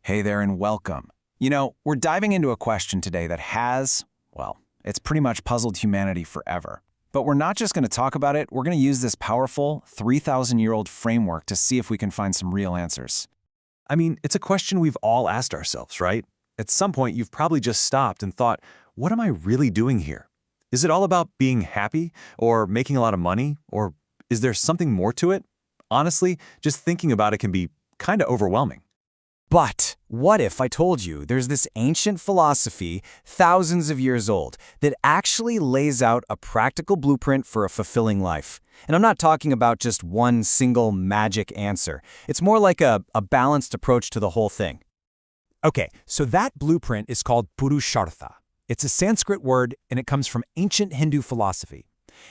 Hey there and welcome. We're diving into a question today that it's pretty much puzzled humanity forever. But we're not just going to talk about it, we're going to use this powerful 3,000-year-old framework to see if we can find some real answers. I mean, it's a question we've all asked ourselves, right? At some point, you've probably just stopped and thought, what am I really doing here? Is it all about being happy or making a lot of money? Or is there something more to it? Honestly, just thinking about it can be kind of overwhelming. But what if I told you there's this ancient philosophy, thousands of years old, that actually lays out a practical blueprint for a fulfilling life? And I'm not talking about just one single magic answer. It's more like a balanced approach to the whole thing. Okay, so that blueprint is called Puruṣārtha. It's a Sanskrit word, and it comes from ancient Hindu philosophy.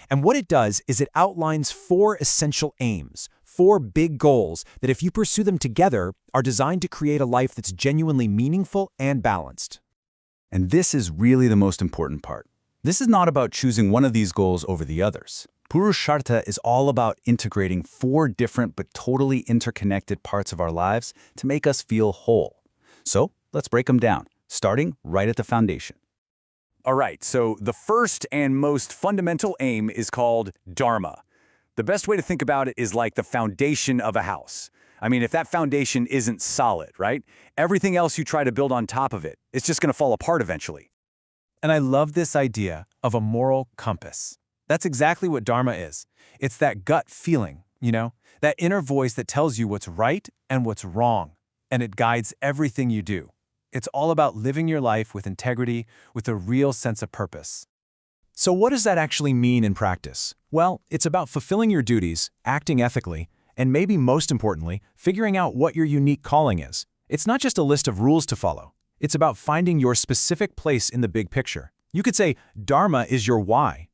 And what it does is it outlines 4 essential aims, 4 big goals that if you pursue them together are designed to create a life that's genuinely meaningful and balanced. And this is really the most important part. This is not about choosing one of these goals over the others. Puruṣārtha is all about integrating 4 different but totally interconnected parts of our lives to make us feel whole. So let's break them down, starting right at the foundation. All right, so the first and most fundamental aim is called Dharma. The best way to think about it is like the foundation of a house. I mean, if that foundation isn't solid, right? Everything else you try to build on top of it, it's just going to fall apart eventually. And I love this idea of a moral compass. That's exactly what Dharma is. It's that gut feeling, that inner voice that tells you what's right and what's wrong, and it guides everything you do. It's all about living your life with integrity, with a real sense of purpose. So what does that actually mean in practice? Well, it's about fulfilling your duties, acting ethically, and maybe most importantly, figuring out what your unique calling is. It's not just a list of rules to follow. It's about finding your specific place in the big picture. You could say Dharma is your why.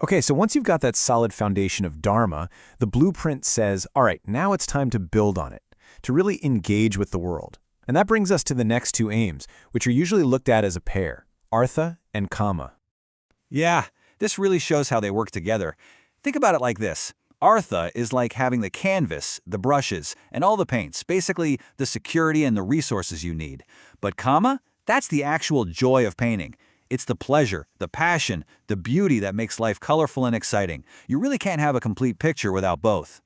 Okay, so once you've got that solid foundation of Dharma, the blueprint says, all right, now it's time to build on it, to really engage with the world. And that brings us to the next 2 aims, which are usually looked at as a pair, Artha and Kāma. Yeah, this really shows how they work together. Think about it like this. Artha is like having the canvas, the brushes, and all the paints, basically the security and the resources you need. But Kāma, that's the actual joy of painting. It's the pleasure, the passion, the beauty that makes life colorful and exciting. You really can't have a complete picture without both.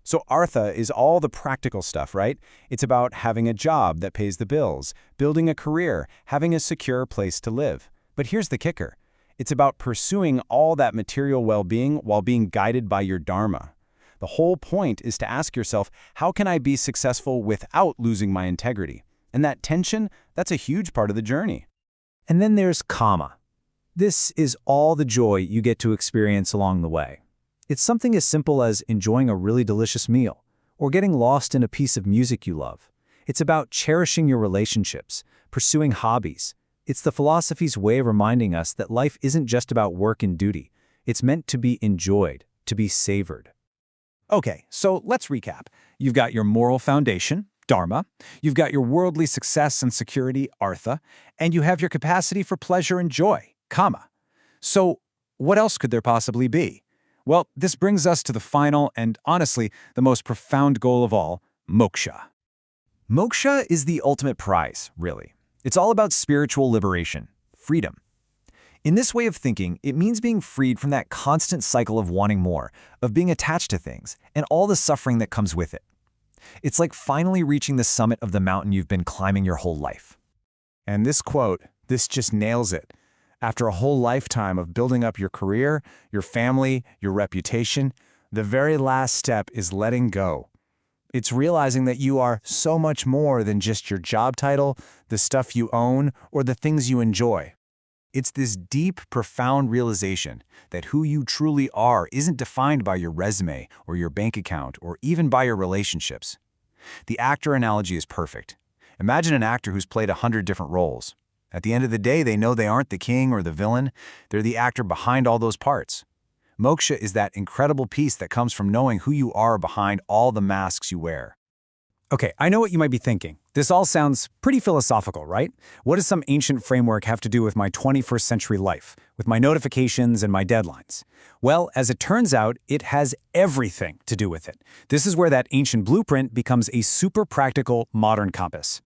So Artha is all the practical stuff, right? It's about having a job that pays the bills, building a career, having a secure place to live. But here's the kicker. It's about pursuing all that material well-being while being guided by your Dharma. The whole point is to ask yourself, how can I be successful without losing my integrity? And that tension, that's a huge part of the journey. And then there's Kāma. This is all the joy you get to experience along the way. It's something as simple as enjoying a really delicious meal or getting lost in a piece of music you love. It's about cherishing your relationships, pursuing hobbies. It's the philosophy's way of reminding us that life isn't just about work and duty. It's meant to be enjoyed, to be savored. Okay, so let's recap. You've got your moral foundation, Dharma. You've got your worldly success and security, Artha. And you have your capacity for pleasure and joy, Kāma. So what else could there possibly be? Well, this brings us to the final and, honestly, the most profound goal of all, Moksha. Moksha is the ultimate prize, really. It's all about spiritual liberation, freedom. In this way of thinking, it means being freed from that constant cycle of wanting more, of being attached to things, and all the suffering that comes with it. It's like finally reaching the summit of the mountain you've been climbing your whole life. And this quote, this just nails it. After a whole lifetime of building up your career, your family, your reputation, the very last step is letting go. It's realizing that you are so much more than just your job title, the stuff you own, or the things you enjoy. It's this deep, profound realization that who you truly are isn't defined by your resume or your bank account or even by your relationships. The actor analogy is perfect. Imagine an actor who's played 100 different roles. At the end of the day, they know they aren't the king or the villain. They're the actor behind all those parts. Moksha is that incredible peace that comes from knowing who you are behind all the masks you wear. Okay, I know what you might be thinking. This all sounds pretty philosophical, right? What does some ancient framework have to do with my 21st century life, with my notifications and my deadlines? Well, as it turns out, it has everything to do with it. This is where that ancient blueprint becomes a super practical modern compass.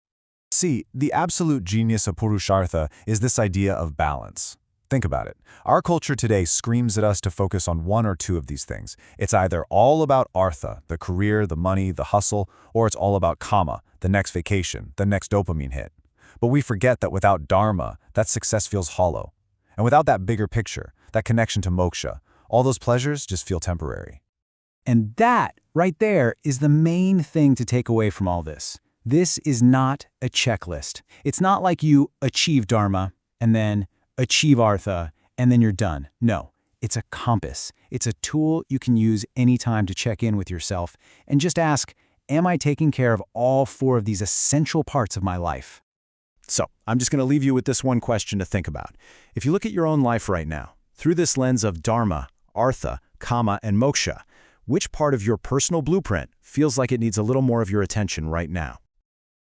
See, the absolute genius of Puruṣārtha is this idea of balance. Think about it. Our culture today screams at us to focus on one or two of these things. It's either all about Artha, the career, the money, the hustle, or it's all about Kāma, the next vacation, the next dopamine hit. But we forget that without Dharma, that success feels hollow. And without that bigger picture, that connection to Moksha, all those pleasures just feel temporary. And that, right there, is the main thing to take away from all this. This is not a checklist. It's not like you achieve Dharma, and then achieve Artha, and then you're done. No, it's a compass. It's a tool you can use anytime to check in with yourself and just ask, am I taking care of all four of these essential parts of my life? So, I'm just going to leave you with this one question to think about. If you look at your own life right now, through this lens of Dharma, Artha, Kāma, and Moksha, which part of your personal blueprint feels like it needs a little more of your attention right now?